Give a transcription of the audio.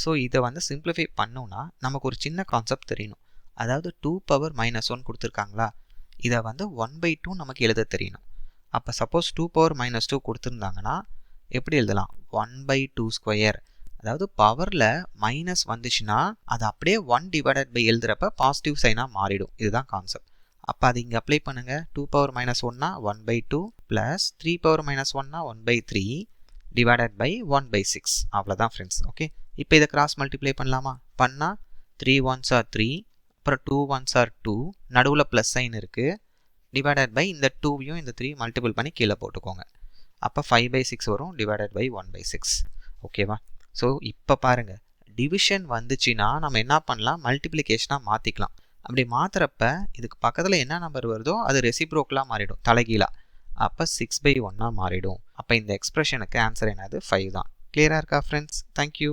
So இதை வந்து simplify பண்ணோம்னா நமக்கு ஒரு சின்ன கான்செப்ட் தெரியணும். அதாவது 2 பவர் -1 கொடுத்துருக்காங்களா, இதை வந்து 1/2 நமக்கு எழுத தெரியணும். அப்போ சப்போஸ் 2 பவர் -2 கொடுத்துருந்தாங்கன்னா எப்படி எழுதலாம், 1/2². அதாவது பவரில் மைனஸ் வந்துச்சுன்னா அது அப்படியே 1 எழுதுறப்ப பாசிட்டிவ் சைனாக மாறிடும். இதுதான் கான்செப்ட். அப்போ அது இங்கே அப்ளை பண்ணுங்கள். 2 பவர் -1னா 1/2 ப்ளஸ் 3 பவர் -1னா 1/3 டிவைடட் பை 1/6. அவ்வளோதான் ஃப்ரெண்ட்ஸ். ஓகே, இப்போ இதை கிராஸ் மல்டிப்ளை பண்ணலாமா? பண்ணால் 3 1s are 3, அப்புறம் 2 1s are 2, நடுவில் ப்ளஸ் சைன் இருக்குது, டிவைடட் பை இந்த 2வையும் இந்த 3 மல்டிபிள் பண்ணி கீழே போட்டுக்கோங்க. அப்போ 5/6 வரும், டிவைடட் பை 1/6. ஓகேவா? ஸோ இப்போ பாருங்கள், டிவிஷன் வந்துச்சுன்னா நம்ம என்ன பண்ணலாம், மல்டிப்ளிகேஷனாக மாற்றிக்கலாம். அப்படி மாற்றுறப்ப இதுக்கு பக்கத்தில் என்ன நம்பர் வருதோ அது ரெசிப்ரோக்கலாக மாறிடும், தலைகீழாக. அப்போ 6/1 மாறிடும். அப்போ இந்த எக்ஸ்பிரஷனுக்கு ஆன்சர் என்னது, 5 தான். கிளியராக இருக்கா ஃப்ரெண்ட்ஸ்? தேங்க்யூ.